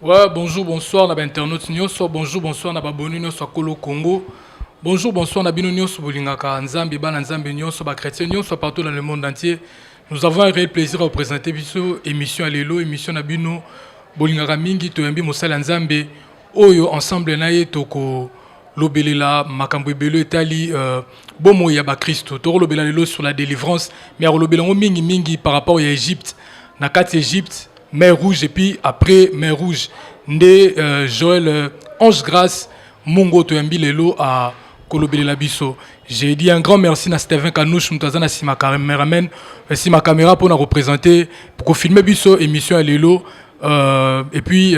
Ouais, bonjour, bonsoir, na internaute nyonso, bonjour, bonsoir, na baboni nyonso akolo Congo. Bonjour, bonsoir, na bino nyonso bolingaka nzambe, bana nzambe nyonso, ba chrétien nyonso partout dans le monde entier. Nous avons un réel plaisir à vous présenter biso émission à l'élo, émission na bino bolingaka mingi toyambi mosala nzambe oyo ensemble na ye toko lobelela makambo ebelo etali bomo ya ba Christo. Toko lobela lelo sur la délivrance, mais lobela ngo mingi mingi par rapport à Égypte. Na kati Égypte mer rouge et puis après mer rouge nde Joël Ange Grâce Mungo Toyambi lelo à Kolobele biso. J'ai dit un grand merci à Steven Kanouche Mutazana si ma caméraman si ma caméra pour nous représenter pour filmer biso émission à lelo et puis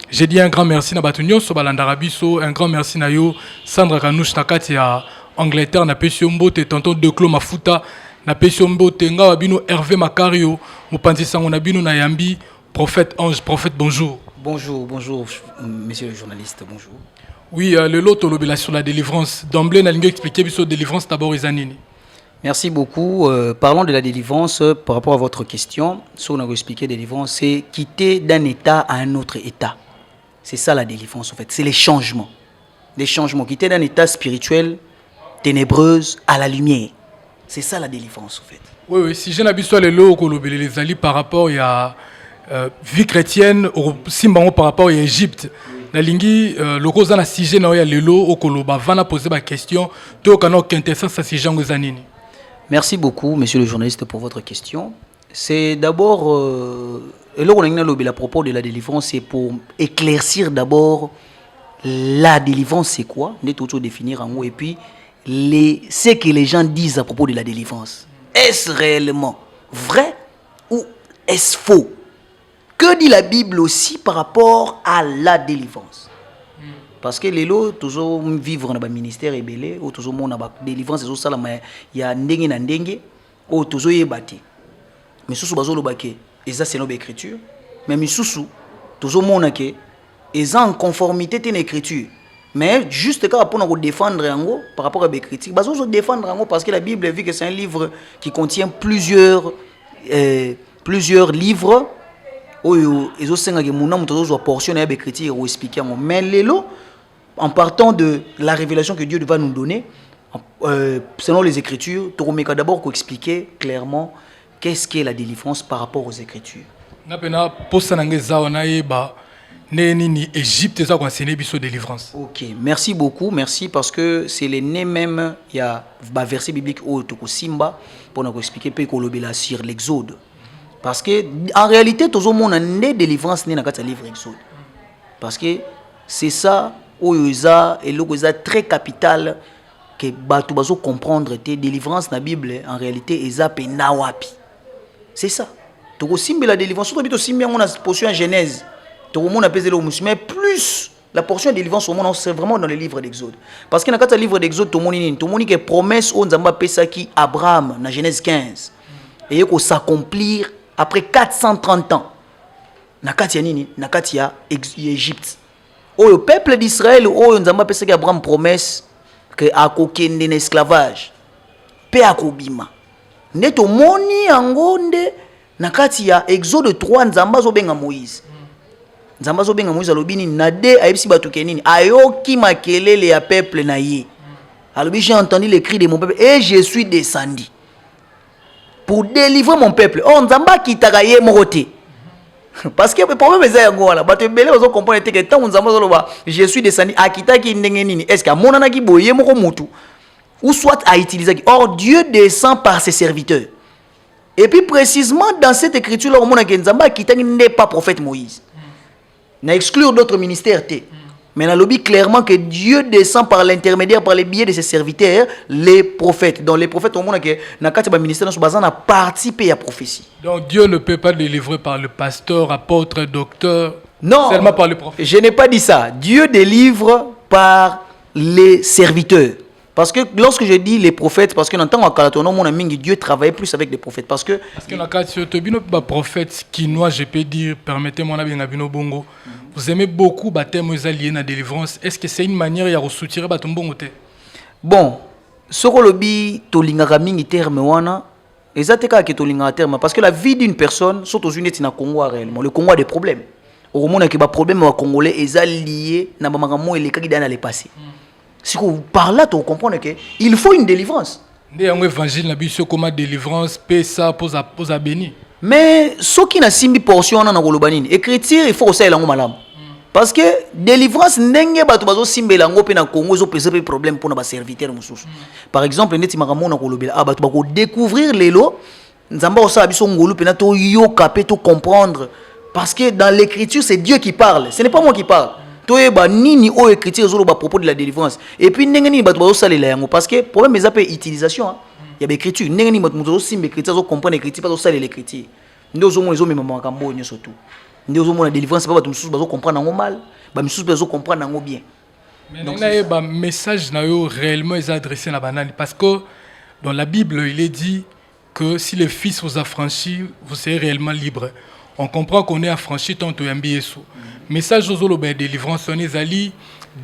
j'ai dit un grand merci à Batunyon Sobalandara biso, un grand merci à yo Sandra Kanouche nakati à Angleterre na pesio mbote tonton Declo Mafuta na pesio mbote nga wabino Hervé Makario mupanzi sango na bino na yambi prophète Ange prophète bonjour. Bonjour monsieur le journaliste, bonjour. Oui, le lot sur la délivrance d'emblée n'a expliqué biso délivrance d'abord izanini. Merci beaucoup. Parlons de la délivrance par rapport à votre question. Ce qu'on a expliqué délivrance, c'est quitter d'un état à un autre état. C'est ça la délivrance en fait, c'est les changements. Les changements, quitter d'un état spirituel ténébreuse à la lumière. C'est ça la délivrance en fait. Oui, si j'ai l'habitude les lots les alliés par rapport à vie chrétienne au Simbango par rapport à Égypte. Na lingi le cause na sujet na ya lelo okoloba vana poser ba question to kana quintessence sa sujet ngozanini. Merci beaucoup monsieur le journaliste pour votre question. C'est d'abord à propos de la délivrance, c'est pour éclaircir d'abord la délivrance c'est quoi, on est tout définir en haut et puis ce que les gens disent à propos de la délivrance. Est-ce réellement vrai ou est-ce faux? Que dit la Bible aussi par rapport à la délivrance? Parce que les lots, toujours vivre dans le ministère et belé, ou toujours mon délivrance, c'est ça, il y a ndengue na ndengue, ou toujours y bâti. Mais sous bazo le baquet, et ça c'est l'écriture. Mais sous toujours mon aké, et ça en conformité avec l'écriture. Mais juste quand on a défendre en gros par rapport à l'écriture, bazo se défendre en gros parce que la Bible vu que c'est un livre qui contient plusieurs livres. Ils ont portion à l'écriture ou expliquer. Mais en partant de la révélation que Dieu va nous donner, selon les Écritures, tu vas d'abord expliquer clairement qu'est-ce qu'est la délivrance par rapport aux Écritures. Ok, merci beaucoup, merci parce que c'est les nés même, il y a un verset biblique au Simba pour nous expliquer sur l'Exode. Parce que en réalité, tout le monde a une délivrance dans le livre Exode. Parce que c'est ça où il y a très capital que tu vas comprendre que délivrance dans la Bible en réalité est nawapi. C'est ça. Tu as la délivrance, surtout tu as la portion en Genèse. Tout le monde a pesé le musulman, mais plus la portion de délivrance c'est vraiment dans le livre d'Exode. Parce que dans le livre d'Exode, tout le monde a promesse au Nzamba Pesaki Abraham dans Genèse 15 et il s'accomplir après 430 ans, Nakatia Égypte. Le peuple d'Israël, Nzamba pesa Abraham promesse que akokende en esclavage. Pe akobima. Neto moni angonde Nakatia Exode 3 Nzamba zobenga Moïse. Nzamba zobenga Moïse alobini nade ayebisi batu kenini ayoki makelele ya peuple na ye. Alobi j'ai entendu les cris de mon peuple et je suis descendu pour délivrer mon peuple. Oh, Nzamba qui t'a gagné moroté. Parce que le problème est que bato belé ozo comprendre que tant Nzamba zoloba je suis descendu akita ki ndenge nini. Est-ce que monana ki boye moko mutu ou soit à utiliser. Or Dieu descend par ses serviteurs. Et puis précisément dans cette écriture là on mona que Nzamba qui n'est pas prophète Moïse. Na exclure d'autres ministères té. Mais dans le lobby clairement que Dieu descend par l'intermédiaire, par les biais de ses serviteurs, les prophètes. Donc les prophètes, au monde que dans le ministère a participé à la prophétie. Donc Dieu ne peut pas délivrer par le pasteur, apôtre, docteur, non, seulement par le prophète. Je n'ai pas dit ça. Dieu délivre par les serviteurs. Parce que lorsque je dis les prophètes, parce que dans le temps où Dieu travaillait plus avec les prophètes. Parce que dans le prophète kinois, je peux dire, permettez-moi, bongo. Vous aimez beaucoup baptême lié à la délivrance. Est-ce que c'est une manière de soutirer baton bongo? Bon, ce que le tolinga mingi terme wana, exactement que tolinga terme parce que la vie d'une personne, surtout aux Unis, Congo réellement, le Congo a des problèmes. au monde que ba problème wa congolais est lié na ba makambo elekaki dans le passé. Si vous parlez là, tu comprends que il faut une délivrance. Ndé un évangile na biso comme délivrance paix ça pose à béni. Mais ce qui n'a simbi portion na ngolobanini écriture il faut ça elango malam. Parce que délivrance ndenge bato bazo simbela ngo pe na Congo zo pese problème pour na ba serviteur mususu. Par exemple ndeti makambo na kolobela bato bako découvrir lelo nzamba osala biso ngolu pe na to yoka pe to comprendre parce que dans l'écriture c'est Dieu qui parle, ce n'est pas moi qui parle. Toyeba nini o écriture zo lo ba propos de la délivrance. Et puis ndenge ni bato bazo salela yango parce que problème ezapé utilisation il y a l'écriture ndenge ni bato zo simbe écriture zo comprendre écriture pas zo salela l'écriture. Ndo zo mo zo mema makambo nyo surtout. Nous avons la délivrance, pas tous les comprendre mal, tous les comprendre bien. Mais donc, un message réellement adressé à banane parce que dans la Bible il est dit que si le Fils vous affranchit, vous serez réellement libre. On comprend qu'on est affranchi tant que Yesu. Message aux délivrance on est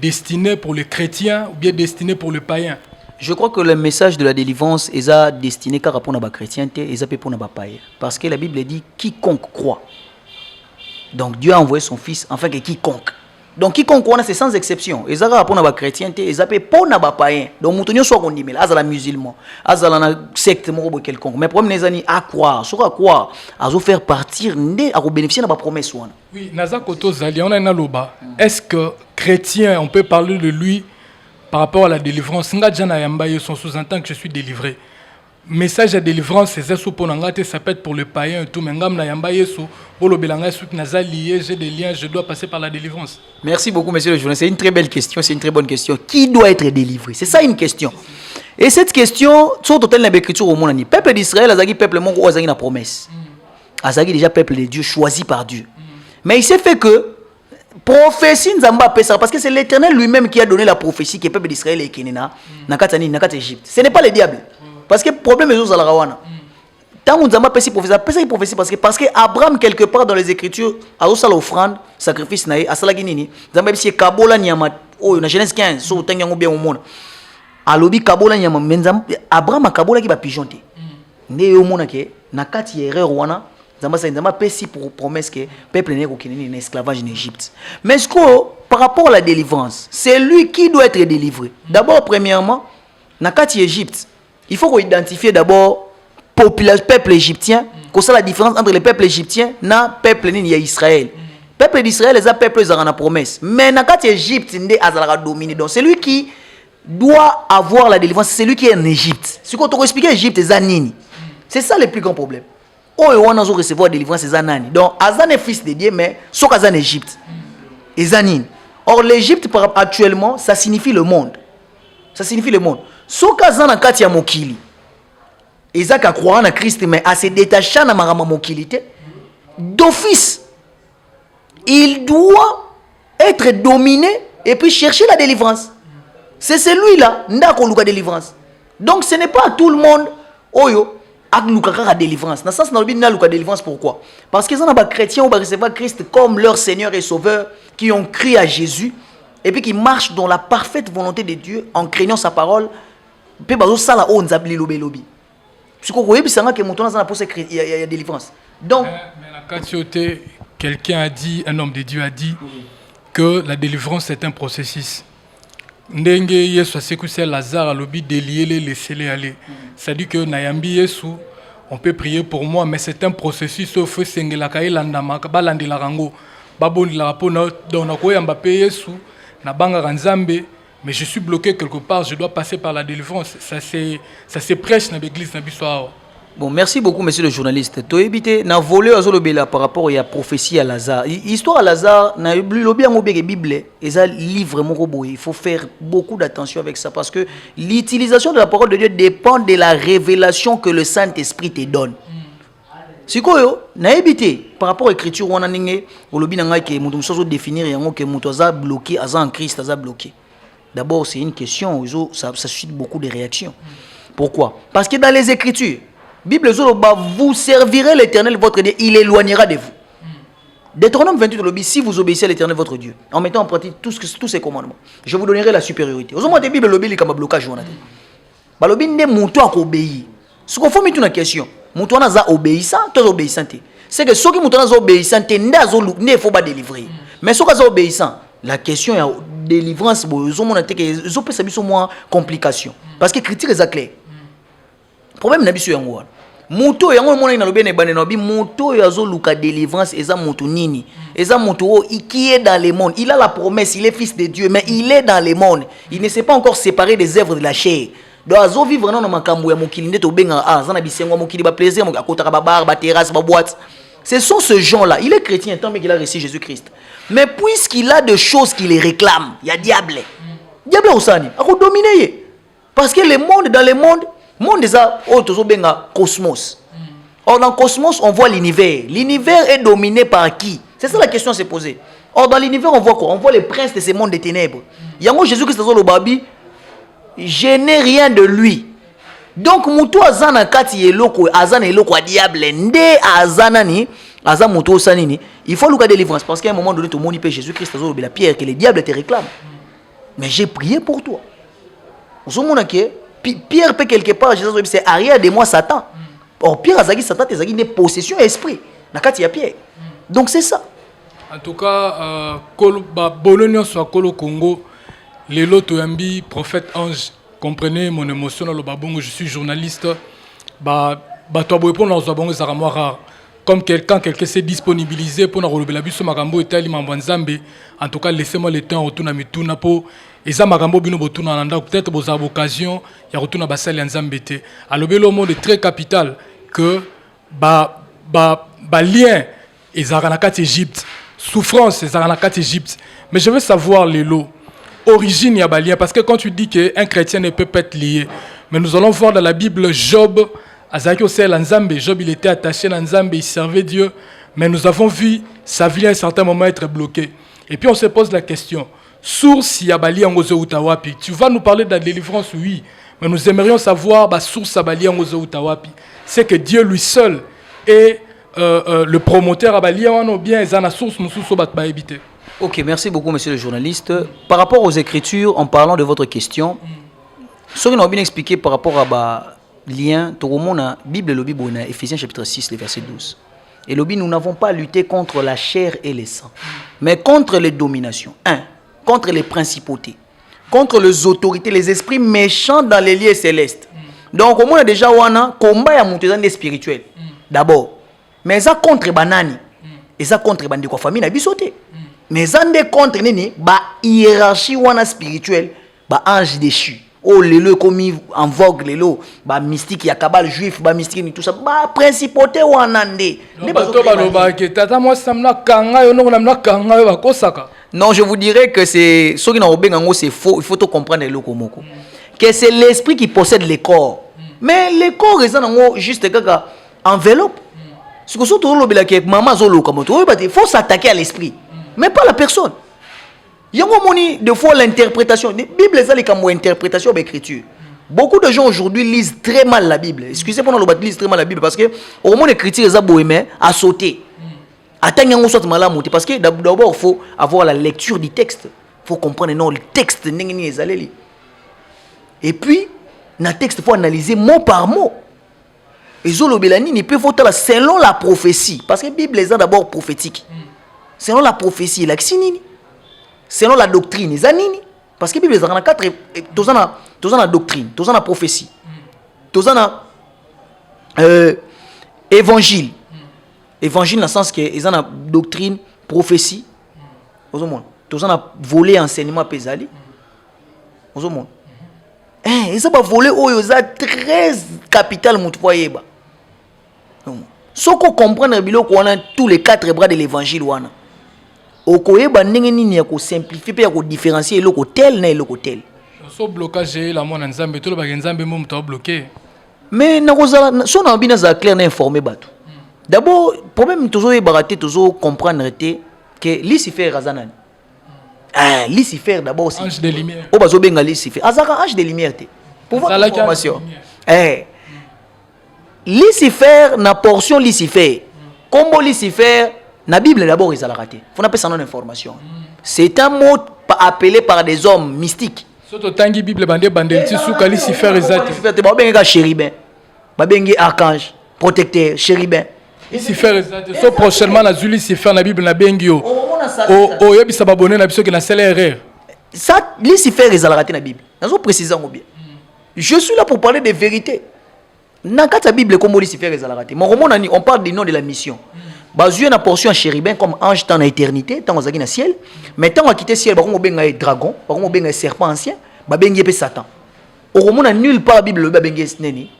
destiné pour les chrétiens ou bien destiné pour le païen. Je crois que le message de la délivrance est destiné car pour les chrétiens et pour les païens parce que la Bible dit quiconque croit. Donc Dieu a envoyé son fils afin que quiconque. Donc quiconque c'est sans exception. Ils ont rapport à la chrétienté, ils appellent pour na païen. Donc moutonio soit qu'on dit mais azala musulman, azala na secte moko quelconque. Mais problème les amis à croire, sur à croire, à faire partir né à bénéficier de la promesse wana. Oui, naza koto zali on a na loba. Est-ce que chrétien on peut parler de lui par rapport à la délivrance? Nga jana yamba son sous-entend que je suis délivré. Message de délivrance c'est ça ça peut être pour le païen et tout mais ngam na yamba yeso bolo belanga souk naza lié j'ai des liens je dois passer par la délivrance. Merci beaucoup monsieur le journaliste, c'est une très belle question, c'est une très bonne question. Qui doit être délivré? C'est ça une question. Et cette question sur total na écriture au monde ni peuple d'Israël azaki peuple mongo azaki na promesse. Azaki déjà peuple de Dieu choisi par Dieu. Mais il s'est fait que prophétie nzamba pesa parce que c'est l'Éternel lui-même qui a donné la prophétie que peuple d'Israël est kenena na katani na kat Égypte. Ce n'est pas le diable. Parce que le problème est aux Alarawana. Tant que nous avons prophétie, parce que Abraham, quelque part dans les Écritures, a aussi l'offrande, sacrifice, a salaginini. Nous avons dit Kabola Nyama, oh, dans Genèse 15, sur le bien au monde. Alobi Kabola Nyama, Abraham a Kabola qui va pigeonter. Né au monde qui na kati erreur wana, nous avons pesi pour promesse que le peuple n'est qu'un esclavage en Égypte. Mais ce que, par rapport à la délivrance, c'est lui qui doit être délivré. D'abord, premièrement, na kati Égypte. Il faut identifier d'abord le peuple égyptien, qu'on sait la différence entre le peuple égyptien et le peuple d'Israël. Le peuple d'Israël est un peuple qui a une promesse. Mais dans l'Égypte, il a dominé. Donc c'est lui qui doit avoir la délivrance, c'est lui qui est en Égypte. Ce qu'on t'a expliqué, l'Égypte, c'est ça le plus grand problème. On a recevoir la délivrance, c'est Zanani. Donc Azan est fils de Dieu, mais ce qu'on a en Égypte. Et Zanine. Or l'Égypte, actuellement, ça signifie le monde. Ça signifie le monde. Ce qu'on a en Katia Mokili. Isaac a croire en Christ, mais à se détacher de la mokilité, d'office, il doit être dominé et puis chercher la délivrance. C'est celui-là qui a la délivrance. Donc ce n'est pas tout le monde qui a la délivrance. Dans ce sens, on a la délivrance. Pourquoi? Parce qu'ils ont des chrétiens qui ont recevoir Christ comme leur Seigneur et Sauveur, qui ont crié à Jésus et puis qui marchent dans la parfaite volonté de Dieu en craignant sa parole. Puis ça là on zabli lobi lobi. Parce que il y a délivrance. Donc, mais quelqu'un a dit, un homme de Dieu a dit que la délivrance est un processus. Ndenge Yesu c'est Lazare a lobby délier les laisser aller. C'est-à-dire que Nayambi Yesu, on peut prier pour moi, mais c'est un processus au feu sengela kailanda balandi la rango baboni la rapona donc na koyamba pe Yesu na banga ranzambe. Mais je suis bloqué quelque part, je dois passer par la délivrance. Ça se prêche dans l'église. Bon, merci beaucoup, monsieur le journaliste. Tu as évité, na volé par rapport à la prophétie à Lazare. L'histoire à Lazare, na bien la Bible, et ça livre mon il faut faire beaucoup d'attention avec ça parce que l'utilisation de la parole de Dieu dépend de la révélation que le Saint-Esprit te donne. Si quoi na évité par rapport à l'écriture on a ningé, au lobby na ngai que mutu musozo définir yango que mutu aza bloqué, aza en Christ, aza bloqué. D'abord, c'est une question, ça suscite beaucoup de réactions. Pourquoi? Parce que dans les Écritures, Bible vous servirez l'Éternel votre Dieu, il éloignera de vous. Deutéronome 28, si vous obéissez à l'Éternel votre Dieu, en mettant en pratique tous ses commandements, je vous donnerai la supériorité. Vous avez Bible il y a un blocage. Le Bible ne montre pas obéir. Ce qu'on fait, c'est une question. Montre pas obéissant, toi obéissant. c'est que ceux qui sont obéissants, il faut pas délivrer. Mais ceux qui sont obéissants, la question est délivrance, ils ont moins complication. Parce que critique est clair. Le problème n'est pas sur moi. Moto yango mona ina lobene bane no bi moto yazo luka délivrance eza moto nini eza moto qui est dans le monde, il a la promesse, il est fils de Dieu, mais il est dans le monde, il ne s'est pas encore séparé des œuvres de la chair. Donc azo vivre dans makambo ya mokili ndeto benga za na bisengo mokili ba plaisir mo akota ba bar ba terrasse ba boîte. Ce sont ce gens-là, il est chrétien tant qu'il a reçu Jésus-Christ. Mais puisqu'il a des choses qui les réclament, il y a diable. Diable osani, a dominer. Parce que le monde dans le monde est un cosmos. Or dans le cosmos, on voit l'univers. L'univers est dominé par qui? C'est ça la question à se poser. Or dans l'univers, on voit quoi? On voit les princes de ce monde des ténèbres. Yango Jésus-Christ le babi, je n'ai rien de lui. Donc mutu azana kati eloko azana eloko diable nde azana ni aza mutu sanini. Il faut le délivrance parce qu'à un moment donné tout le monde peut Jésus-Christ la pierre que les diables te réclament. Mais j'ai prié pour toi. Vous savez que Pierre peut quelque part, Jésus c'est arrière de moi Satan. Or Pierre azaki Satan te zaki une possession esprit. Nakati ya Pierre. Donc c'est ça. En tout cas, Bologna soit Kolo Congo, les loto yambi prophète ange, comprenez mon émotion dans le babongo, je suis journaliste. Toi répondre dans le babongo ça rare. Comme quelqu'un s'est disponibilisé pour nous relever la biso makambo et tali mambanzambe. En tout cas, laissez-moi le temps retourner à mituna pour et ça makambo bino botuna nanda peut-être vous avez occasion ya retourner basali nzambete. Alors le monde est très capital que lien ezaranakat Égypte, souffrance ezaranakat Égypte. Mais je veux savoir les lots origine ya balien parce que quand tu dis que un chrétien ne peut pas être lié, mais nous allons voir dans la Bible Job. Job, il était attaché à Nzambe, il servait Dieu, mais nous avons vu sa vie à un certain moment être bloquée. Et puis on se pose la question, source Yabali Angozo Utawapi, tu vas nous parler de la délivrance, oui, mais nous aimerions savoir la source Yabali Angozo Utawapi. C'est que Dieu lui seul est le promoteur Abali ou bien est la source nous sommes éviter. Ok, merci beaucoup monsieur le journaliste. Par rapport aux Écritures, en parlant de votre question, ce que nous avons bien expliqué par rapport à lien, tout le monde a Bible le Bible Éphésiens chapitre 6, le verset 12. Et le nous n'avons pas lutté contre la chair et le sang, mais contre les dominations. Contre les principautés, contre les autorités, les esprits méchants dans les lieux célestes. Donc, au moins déjà un combat à monter dans les spirituels. D'abord, mais ça contre banani, et ça contre bande de famille n'a bisoté. Mais ça contre nini, ba hiérarchie wana spirituelle, ba ange déchu. Oh les lots commis en vogue les lots ba mystique ya kabal juif ba mystique ni tout ça ba principauté wanande non je vous dirais que c'est ce qui n'a pas c'est faux, il faut tout comprendre les lots que c'est l'esprit qui possède les corps mais les corps ils ont juste quelque enveloppe ce que surtout le maman zolo comme il faut s'attaquer à l'esprit mais pas la personne. Il y a des fois l'interprétation. La Bible est une interprétation de l'écriture. Beaucoup de gens aujourd'hui lisent très mal la Bible. Excusez-moi, on lisent très mal la Bible parce que au moment d'écriture, ils ont à sauter. Attendre soit mal parce que d'abord il faut avoir la lecture du texte. Il faut comprendre non le texte et puis dans le texte il faut analyser mot par mot. Et Zolobelani ne peut voter selon la prophétie parce que la Bible est d'abord prophétique. Selon la prophétie, la xinini. Selon la doctrine, parce que la Bible est dans 4 tous la doctrine, tous la prophétie, tous la évangile. Évangile dans le sens que ils ont la doctrine, prophétie. Tous la volé enseignement pesali. Ils ont pas volé ils ont 13 capitales moutvoyer ba. Ce qu'on comprend qu'on a tous les 4 bras de l'évangile wana. Okoyeba ndenge nini ya ko simplifier pe ya ko différencier eloko tel na eloko tel. So blocage la mona nzambe to ba nzambe mo mto bloqué. Mais na kozala so na bina za clair na informer bato. D'abord problème toujours baraté toujours comprendre que Lucifer azanani. Lucifer d'abord c'est ange de lumière. O bazo benga Lucifer. Azaka ange de lumière te. Pour votre information. Lucifer na portion Lucifer. Combo Lucifer la Bible d'abord ils ont raté. Faut pas sans information. C'est un mot appelé par des hommes mystiques. Surtout tangi Bible bandé bandé sous Lucifer exact. Ba benga chérubin. Ba benga archange, protecteur, chérubin. Lucifer so prochainement na Lucifer na Bible na bengio. O yebisa babonné na biso que na sele erreur. Ça Lucifer ezalaka te na Bible. Nazo préciser ngo bien. Je suis là pour parler de vérité. Dans la Bible, comme Lucifer ezalaka te. On parle du nom de la mission. Basé na portion en chérubin comme ange dans l'éternité, tant on na ciel, mais tant on quitté ciel, on benga dragon, on benga serpent ancien, ba benga pe Satan. On a nulle part la Bible ba benga sneni.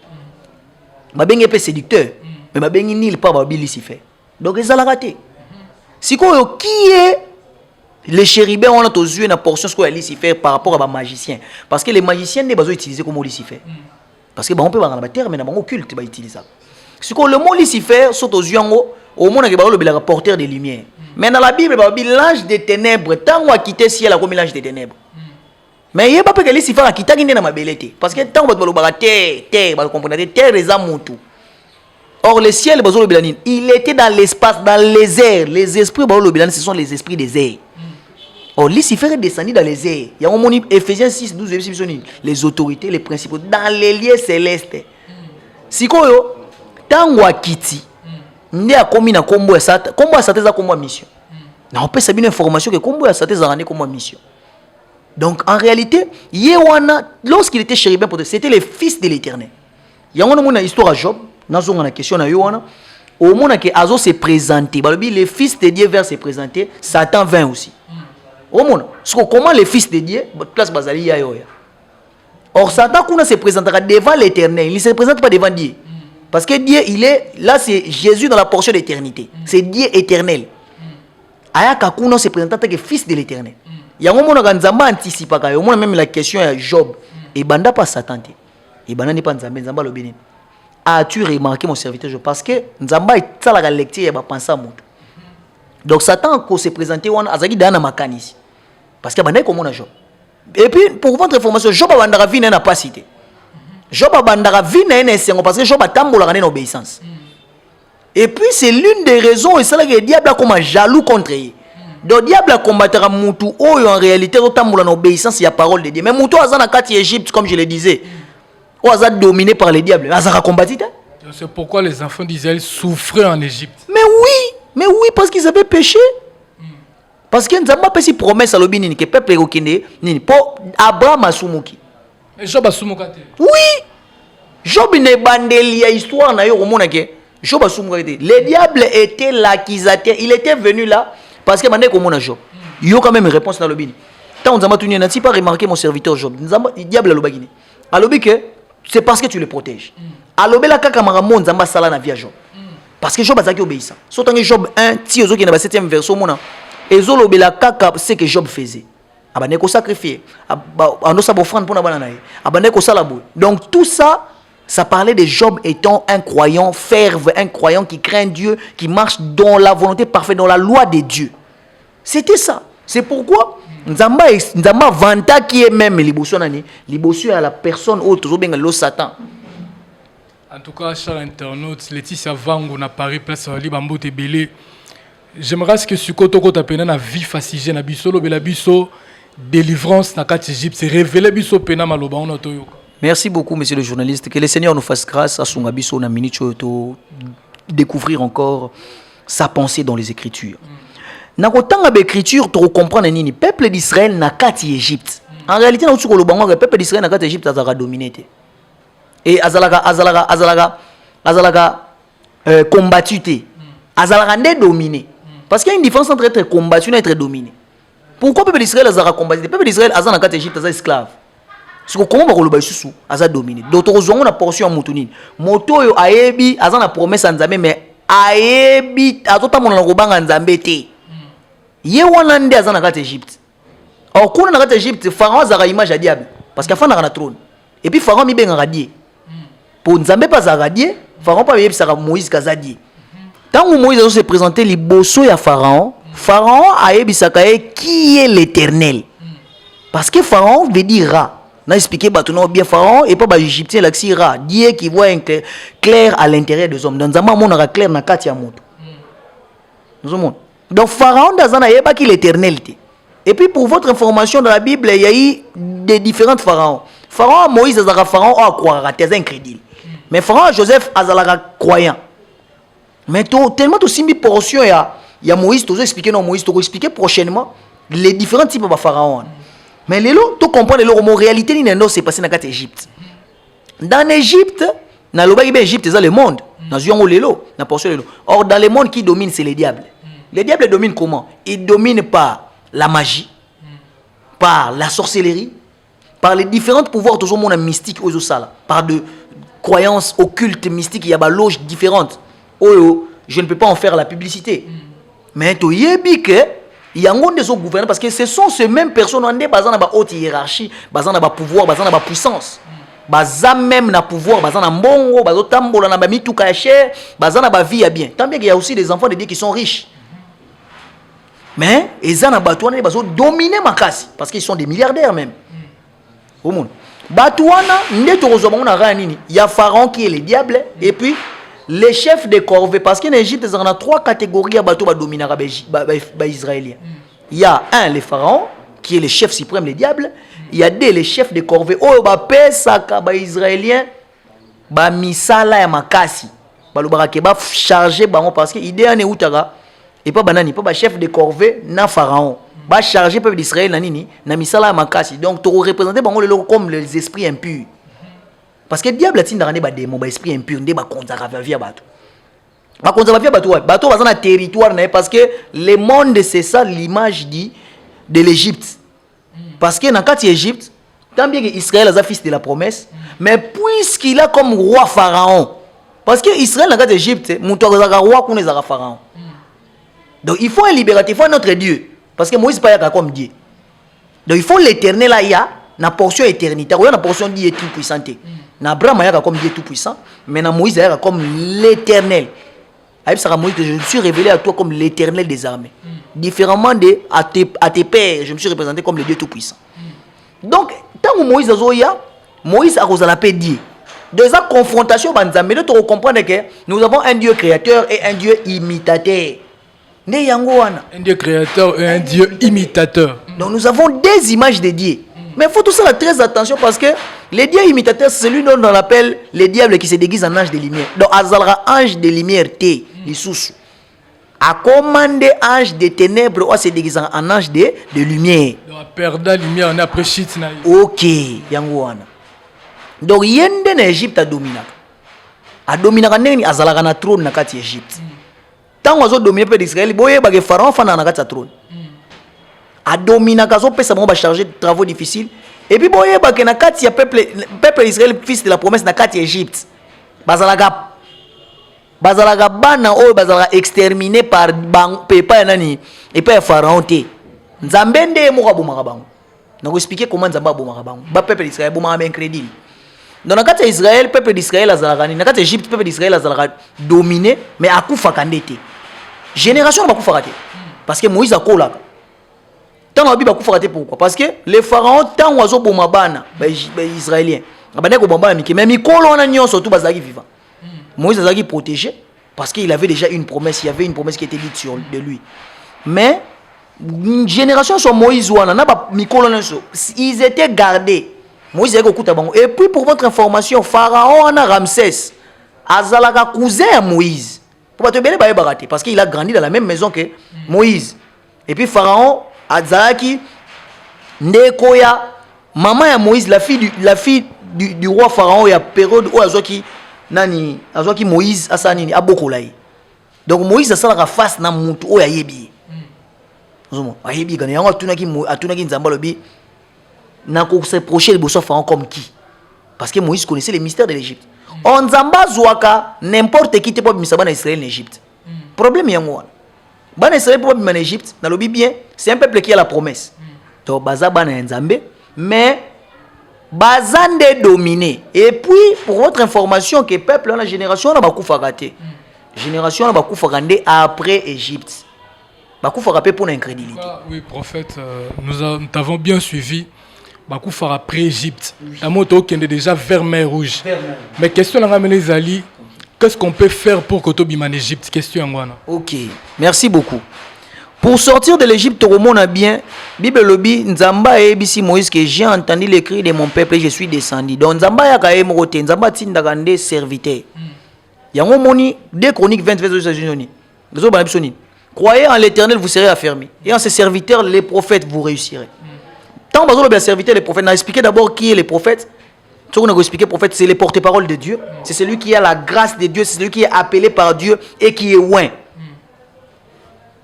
Ba benga pe séducteur, mais ba benga nulle part ba Lucifer. Donc ezalaka te. Si quoi qui est les chérubins on a aux yeux na portion ce qu'on a Lucifer par rapport à ba magicien parce que les magiciens ne besoin utiliser comme Lucifer. Parce que on peut dans la terre mais na ba occulte ba utiliser. Si quoi le mot Lucifer saute aux yeux au monde qui parle le porteur de lumière. Mais dans la Bible, il y a l'ange des ténèbres. Tant qu'on a quitté le ciel, il y a l'ange des ténèbres. Mais il n'y a pas que Lucifer a quitté ma belleté. Parce que tant qu'on a terre, on comprend terre les âmes tout. Or le ciel, il était dans l'espace, dans les airs. Les esprits, ce sont les esprits des airs. Or Lucifer est descendu dans les airs. Il y a un Ephésiens 6, 12, les autorités, les principaux, dans les lieux célestes. Si quoi, tant qu'on a quitté, ndé a commis na combo ya Satan za combo mission. Na on peut savoir une information que combo ya Satan za rendre combo mission. Donc en réalité, Yewana lorsqu'il était chérubin c'était le fils de l'Éternel. Yango na histoire à Job, nazo na question na Yewana, au monde que Azo se présenter, balobi le fils de Dieu vers se présenter, Satan vint aussi. Au monde, comment le fils de Dieu place bazali ya yo. Or Satan kuna se présentera devant l'Éternel, il ne se présente pas devant Dieu. Parce que Dieu, il est là, c'est Jésus dans la portion d'éternité. C'est Dieu éternel. Ayaka Kuno se présente en tant que fils de l'éternel. Il y a un moment où on anticipe, on a même la question à Job. Et Banda pas Satan. Et Banda n'est pas Nzamba, Nzamba le béni. As-tu remarqué mon serviteur Job? Parce que Nzamba est ça la lecture, il va penser à moi. Donc Satan, quand se présente, on a dit dans ma canisse. Parce que Banda est comme on a Job. Et puis, pour votre information, Job a Banda vie n'a pas cité. Job a bandara vie parce que Job a tambola en obéissance. Et puis c'est l'une des raisons et c'est là que le diable a comme jaloux contre lui. Donc le diable a combattu Moutou en réalité au tambola en obéissance il y a parole de Dieu. Mais Moutou a dans la Égypte comme je le disais. On a dominé par le diable. A combattu. C'est pourquoi les enfants d'Israël souffraient en Égypte. Mais oui parce qu'ils avaient péché. Parce que nous avons pas fait promesse à l'obéni que peuple est ni pour Abraham Asumuki. Job a soumokate. Oui. Job ne bandeli histoire na yo komona ke Job a soumokate. Le diable était l'accusateur. Il était venu là parce que mandé komona Job. Yo quand même réponse dans le bin. Tant on a tenu n'a pas remarqué mon serviteur Job. Le diable a lobagini. A lobi que c'est parce que tu le protèges. A lobi la kaka maramo nzamba sala na via Job. Parce que Job a zaki obéissant. Sotange Job 1 ti ozo ki na 7e verset mona. Ezo lobi la kaka c'est que Job faisait. Abandé ko sacrifier, ando sa offrande pour na bana nae. Abandé ko salabo. Donc tout ça, ça parlait de Job étant un croyant fervent, un croyant qui craint Dieu, qui marche dans la volonté parfaite, dans la loi de Dieu. C'était ça. C'est pourquoi Nzamba vanta qui est même liboso nani, liboso à la personne autre zo benga lo Satan. En tout cas, chers internautes, Laetitia Vango na Paris place Libambo Tebele. J'aimerais que ce que tu as péné na vie facile na biso lo bela biso délivrance na kat Égypte c'est révélé biso pena maloba on otoyo. Merci beaucoup monsieur le journaliste, que le Seigneur nous fasse grâce à son biso na minute to découvrir encore sa pensée dans les écritures. Na kotanga ba écriture to comprendre nini peuple d'Israël na kat Égypte. En réalité na utsiko lo bango le peuple d'Israël na kat Égypte azaka dominé. Et azalaka combattu te. Azalaka ne dominé. Parce qu'il y a une différence entre être combattu et être dominé. Pourquoi le peuple d'Israël a combattu? Le peuple d'Israël a en Égypte est esclave. C'est comment on va le dominé. D'autres ont une portion en moutoni. Moto yo aebi a na promesse en Zambé mais aebi a tota mon robanga en Zambé te. Ye wanande a na Égypte. Or quand on a Égypte, Pharaon a image à diable parce qu'il a fait un trône. Et puis Pharaon mi ben radié. Pour Nzambé pas radié, Pharaon pas yeb sera Moïse kazadié. Tant que Moïse se présenté les bossos à Pharaon, Pharaon a dit qui est l'Éternel. Parce que Pharaon veut dire Ra. On a expliqué bien Pharaon et pas l'Égyptien l'axi Ra. Dieu qui voit clair à l'intérieur des hommes. Dans un moment, on a clair dans Katia Moto. Donc Pharaon dans un aïeba qui est l'Éternel. Et puis pour votre information dans la Bible, il y a eu des différents pharaons. Pharaon Moïse Azara Pharaon a croire, c'est incrédible. Mais Pharaon Joseph Azara croyant. Mais tellement tu simbi portion ya Moïse, tu expliquer non Moïse, tu expliquer prochainement les différents types de pharaons. Mais lelo tu comprends lelo en réalité ni non c'est passé dans l'Égypte. Dans l'Égypte, dans l'Égypte c'est le monde. Dans le lelo, dans portion lelo. Or dans le monde qui domine c'est les diables. Les diables dominent comment? Ils dominent par la magie, par la sorcellerie, par les différents pouvoirs toujours monde mystique aux sala, par de croyances occultes mystiques, il y a des loges différentes. Oh, je ne peux pas en faire la publicité. Mais tu yebi que il y a des autres gouvernants parce que ce sont ces mêmes personnes qui ont une haute hiérarchie, qui ont un pouvoir, qui ont une puissance. Baza même na pouvoir, baza na mbongo, bazo tambola na ba mitu caché, baza na ba vie bien. Tant bien qu'il y a aussi des enfants de Dieu qui sont riches. Mais ils ont batouana bazo dominer makasi parce qu'ils sont des milliardaires même. Au monde. Batouana ndeto rozobona ra nini? Il y a Pharaon qui est le diable et puis les chefs de corvée parce qu'en Égypte il y a 3 catégories à bateau ba dominer ba israéliens. Il y a un le Pharaon qui est le chef suprême le diable. Il y a 2 les chefs de corvée. Oh ba pesaka ba israélien ba misala ya makasi. Ba lobaka ba charger bango parce que idée ane utaka et pas banani pas ba chef de corvée na Pharaon. Ba charger peuple d'Israël na nini na misala ya makasi. Donc tu représenter bango comme les esprits impurs. Parce que le diable a dit que les démons, les esprits impurs, ils sont conservatifs. Ils sont conservatifs. Ils sont dans un territoire parce que le monde, c'est ça l'image de l'Égypte. Parce que dans l'Égypte, tant bien qu'Israël est fils de la promesse, mais puisqu'il a comme roi Pharaon, parce que Israël dans l'Égypte, il y a un roi qui est Pharaon. Donc il faut un libérateur, il faut un autre Dieu. Parce que Moïse n'est pas comme Dieu. Donc il faut l'éternel là, il y a une portion éternité, il y a une portion Dieu tout puissant. Abraham a comme Dieu tout puissant, mais Moïse a comme l'éternel. Moïse, je me suis révélé à toi comme l'éternel des armées. Différemment de à tes pères, je me suis représenté comme le Dieu tout puissant. Donc, tant que Moïse a zoya, Moïse a osé l'appeler Dieu. Dans cette confrontation, tu dois comprendre que nous avons un Dieu créateur et un Dieu imitateur. Un Dieu créateur et un Dieu imitateur. Donc nous avons des images de Dieu. Mais il faut tout ça faire très attention parce que les dieux imitateurs, c'est celui dont on appelle les diables qui se déguisent en ange de lumière. Donc, Azalra, ange de lumière, T, les sous. A commandé ange de ténèbres, on se déguise en ange de lumière. Donc, à perdre la lumière, on a prêché. Ok, Yangouana. Donc, Yende en Égypte a dominé. A dominé, Azalra na trône dans l'Égypte. Tant qu'on a dominé le peuple d'Israël, il y a des pharaons qui ont na trône. A dominé, ils ont chargé de travaux difficiles. Et puis, il y a le peuple d'Israël, fils de la promesse, dans l'Égypte. Bazalaga bana o bazalaga exterminé par pepa nani et par pharaon te. Nzambende mo ka bomaka bango. Na ko expliquer comment Nzamba bomaka bango. Ba peuple d'Israël bomaka incroyable. Dans la carte Israël, peuple d'Israël azalaga ni. Na carte Égypte, peuple d'Israël azalaga dominé mais akufa kandete. Génération ba kufa raté. Parce que Moïse a kola. Tant la Bible a kufa raté pourquoi? Parce que les pharaons tant oiseau bomabana ba israélien. Abane ko bomba miki mais mikolo on a nyon surtout bazaki vivant. Moïse a été protégé parce qu'il avait déjà une promesse, il y avait une promesse qui était dite sur de lui. Mais une génération sur Moïse ils étaient gardés. Moïse a et puis pour votre information, Pharaon a Ramsès Azalaga cousin à Moïse. Pour te bien parce qu'il a grandi dans la même maison que Moïse. Et puis Pharaon Azalaki Ndekoya maman à Moïse, la fille du roi Pharaon, il y a période où Azaki nani azwaki Moïse asa nini abokolai. Donc Moïse asala ka face na mutu oya yebi. Zomo ayebi kana yango atunaki Nzamba lobi na ko se procher le Pharaon comme qui? Parce que Moïse connaissait les mystères de l'Égypte. On Nzamba zwaka n'importe qui te peut misaba na Israël en Égypte. Problème yango wana. Bana Israël peut en Égypte na lobi bien, c'est un peuple qui a la promesse. Donc baza bana Nzambe mais Bazande dominé. Et puis, pour votre information, que le peuple, la génération, n'a pas raté. Génération, n'a pas raté après Égypte. Bakoufa raté pour l'incrédulité. Oui, prophète, nous t'avons bien suivi. Bakoufa après Égypte. La moto qui est déjà vers mer Rouge. Mais question, on a amené Zali. Qu'est-ce qu'on peut faire pour que tu en Égypte? Question, Angwana. Ok, merci beaucoup. Pour sortir de l'Égypte, au monde bien, Bible lobby, Nzamba et Bisi Moïse, que j'ai entendu les cris de mon peuple et je suis descendu. Donc Nzamba ya kae mokote, Nzamba tindagande serviteur. Yango moni 2 Chroniques 20 verset 12. Croyez en l'Éternel, vous serez affermis. Et en ses serviteurs, les prophètes, vous réussirez. Tant que les serviteurs, les prophètes, on a expliqué d'abord qui est les prophètes. Ce qu'on a expliqué, prophète, c'est les porte-parole de Dieu. C'est celui qui a la grâce de Dieu, c'est celui qui est appelé par Dieu et qui est loin.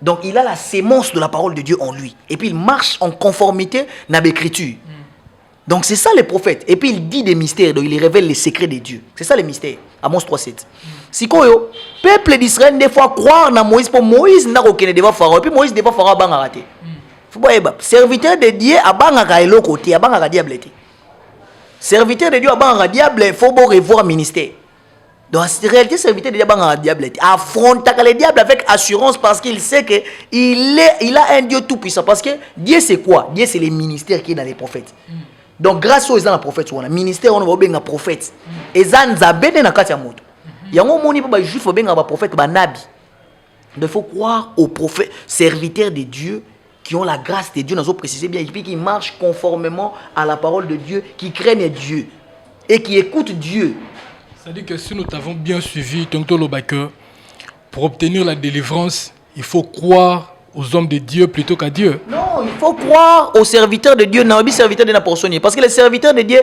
Donc il a la sémence de la parole de Dieu en lui. Et puis il marche en conformité avec l'écriture. Donc c'est ça les prophètes. Et puis il dit des mystères, donc il révèle les secrets de Dieu. C'est ça les mystères. Amos 3:7. Si le peuple d'Israël des fois croire dans Moïse, pour Moïse n'a aucun devant Pharaon. Et puis Moïse devant Pharaon a raté. Faut pas serviteur de Dieu a bangaka elo côté, a bangaka diable. Serviteur de Dieu a bangaka diable, il faut revoir ministère. Donc en réalité serviteur de Dieu a bangaka diable. Affronte le diable avec assurance parce qu'il sait que il a un Dieu tout puissant. Parce que Dieu c'est quoi? Dieu c'est les ministères qui est dans les prophètes. Donc grâce aux prophètes, on a ministère, on a un prophète. Et zan zabede na kati ya moto. Yango moni ba juif benga ba prophète ba nabi. Donc il faut croire aux prophètes, serviteurs de Dieu qui ont la grâce de Dieu, nous avons précisé bien, et puis qui marchent conformément à la parole de Dieu, qui craignent Dieu et qui écoutent Dieu. C'est-à-dire que si nous t'avons bien suivi, pour obtenir la délivrance, il faut croire aux hommes de Dieu plutôt qu'à Dieu. Non, il faut croire aux serviteurs de Dieu, non, serviteurs de la personne. Parce que les serviteurs de Dieu,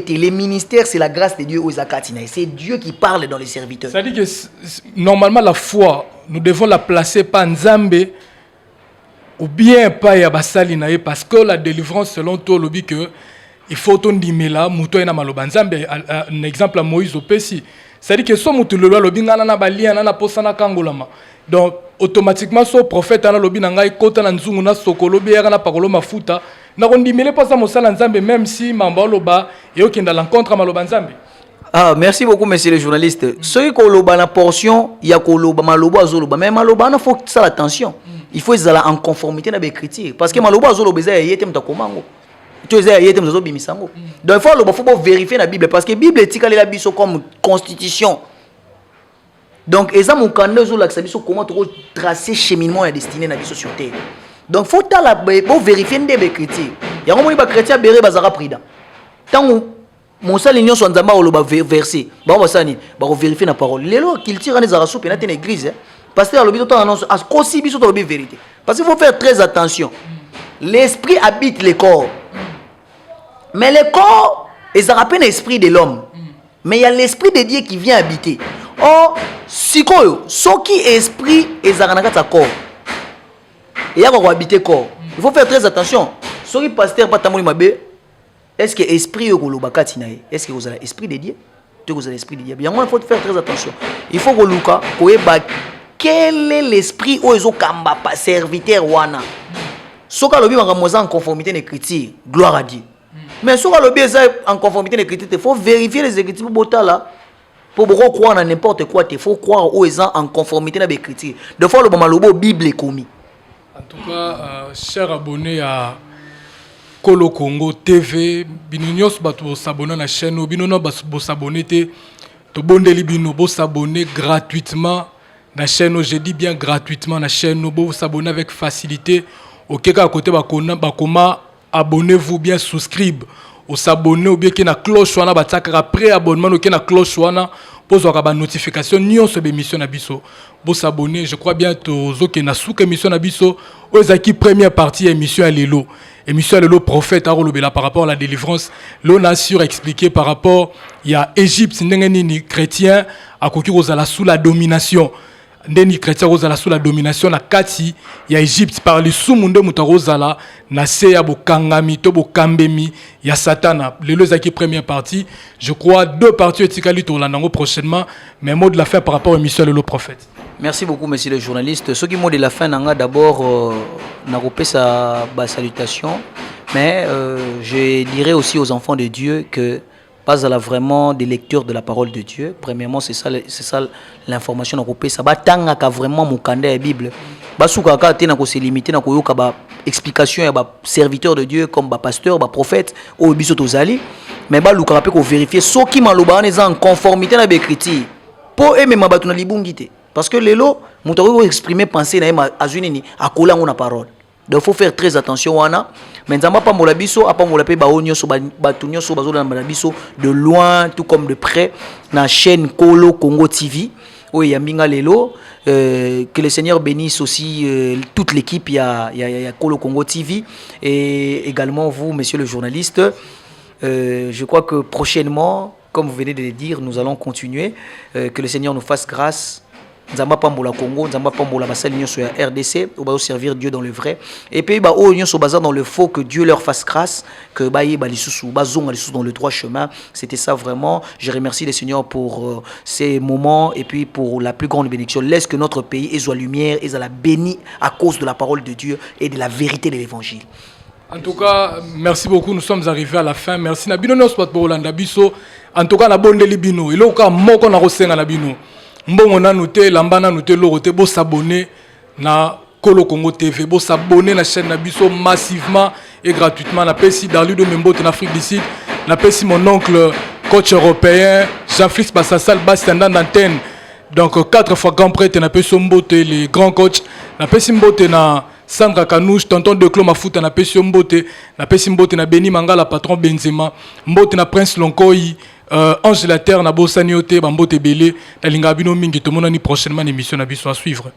les ministères, c'est la grâce de Dieu aux Akatina. C'est Dieu qui parle dans les serviteurs. C'est-à-dire que normalement, la foi, nous devons la placer pas en Nzambe ou bien pas ya basali na ye, parce que la délivrance selon toi le dit que il faut ton dimela muto ena maloba Nzambe. Un exemple à Moïse au Pessi. C'est-à-dire que so mutu le loi lobi ngana na balia na posana kangolama. Donc automatiquement so prophète ana lobi na ngai kota na nzungu na sokolo bi na pakolo mafuta na kondimele pas ça mosala Nzambe, même si mamba loba et okenda l'encontre maloba Nzambe. Ah, merci beaucoup, monsieur le journaliste. Ceux qui ont la portion, il y a maloba azoloba, mais maloba il faut ça l'attention. Il faut être en conformité avec l'écriture, parce que maloba azoloba il y a des komango. Tu es il y a des bimisango. Donc il faut vérifier la Bible, parce que la Bible est la Bible comme constitution. Donc ça mon canal zo la comment tracer cheminement et destiné na biso sur terre. Donc faut vérifier l'écriture. Il y a un moment chrétien béré bazara prida. Tant mon sali nyon so nzamba oloba verset ba basani ba vérifier na parole lelo qu'il tire les arasoupe na tene église pasteur alobi to annonce as kosi biso to lobi vérité parce qu'il faut faire très attention. L'esprit habite le corps, mais le corps est à peine l'esprit de l'homme, mais il y a l'esprit de Dieu qui vient habiter. Or sikoyo soki esprit est à nakata corps et ya ko habiter corps, il faut faire très attention. Soki pasteur pas tamoli mabe. Est-ce que l'esprit est-ce que vous avez l'esprit de Dieu? Vous avez l'esprit de Dieu. Il faut faire très attention. Il faut que Luka, quel est l'esprit où ils ont un serviteur wana? Si vous avez en conformité avec l'écriture, gloire à Dieu. Mais si vous avez en conformité avec l'écriture, il faut vérifier les écritures pour croire dans n'importe quoi. Il faut croire aux gens en conformité avec l'écriture. De fois, le Bible est commis. En tout cas, chers abonnés à Kolo Congo TV, binonyos bato s'abonner à la chaîne, binono bo s'abonner te, to bondeli bino bo s'abonner gratuitement à la chaîne. Je dis bien gratuitement à la chaîne, bo s'abonner avec facilité. Au cas à côté bakoma abonnez-vous bien, souscribe au s'abonner ou bien qui na cloche wana bataka après abonnement ou qui na cloche wana pose ba notification nion sur émission na biso. Bo s'abonner, je crois bien to zo ke na sous émission na biso ozaki première partie émission à Lelo. Émission le prophète Arolobela par rapport à la délivrance, l'on a surexpliqué par rapport il y a Égypte ni chrétien à kokirozala sous la domination. Ndeni chrétien rozala sous la domination na kati ya Égypte par le sumundo mutarozala na seya bokangami to bokambemi ya satana. Le zaki première partie, je crois 2 parties etikali to la nango prochainement, mais mot de la fin par rapport à émission le prophète. Merci beaucoup, monsieur le journaliste. Ce qui mot de la fin, d'abord, n'a repris sa salutation, mais je dirais aussi aux enfants de Dieu que pas à la vraiment des lecteurs de la parole de Dieu. Premièrement, c'est ça l'information européenne. Ça va tanga ka vraiment mon candidat la Bible. Basuka ka tena ko se limiter na ko yoka ba explication ya ba serviteur de Dieu comme ba pasteur, ba prophète ou biso tozali, mais ba luka pe ko vérifier soki maloba en conformité na l'écriture. Po aimer ma batuna libungité. Parce que les lots, nous devons exprimer pensée na azunini akola ngona parole. Donc il faut faire très attention wana mais nzamba pambola biso apambola pe bao nyonso bato nyonso bazolanda biso de loin tout comme de près na chaîne Kolo Congo TV oyo yambinga lelo. Que le Seigneur bénisse aussi toute l'équipe il y a Kolo Congo TV et également vous, monsieur le journaliste. Je crois que prochainement, comme vous venez de le dire, nous allons continuer. Que le Seigneur nous fasse grâce. Nzamba pambola Congo, nzamba pambola basali nyonso ya RDC, on va servir Dieu dans le vrai. Et puis ba o nyonso bazar dans le faux, que Dieu leur fasse grâce, que ba yeba lisusu bazonga lisusu dans le droit chemin. C'était ça vraiment. Je remercie le Seigneur pour ces moments et puis pour la plus grande bénédiction. Laisse que notre pays ait la lumière, ait la béni à cause de la parole de Dieu et de la vérité de l'évangile. En tout cas, merci beaucoup. Nous sommes arrivés à la fin. Merci. Nabino nos pat bolanda biso. En tout cas, na bonde libino. Et là, au moko na rosenga nabino. Mbongo na noté, lambana noté, loroté, bo s'abonner na Kolo Congo TV, bo s'abonner na chaîne nabiso massivement et gratuitement. Na pesi Darlu de Membote en Afrique du Sud. Na pesi mon oncle coach européen Jean-Félix Bassassal Bastien d'antenne. Donc 4 fois grand prêtre na pesi Mbote les grands coachs. Na pesi Mbote na Sandra Kanouche, tonton de Clos Mafuta na pesi Mbote, na pesi Mbote na Beni Mangala patron Benzema, Mbote na Prince Lonkoyi. Ange la Terre, na Bossaniote, Bambote Belé, la Lingabino Mingi, tout le monde prochainement une émission à suivre.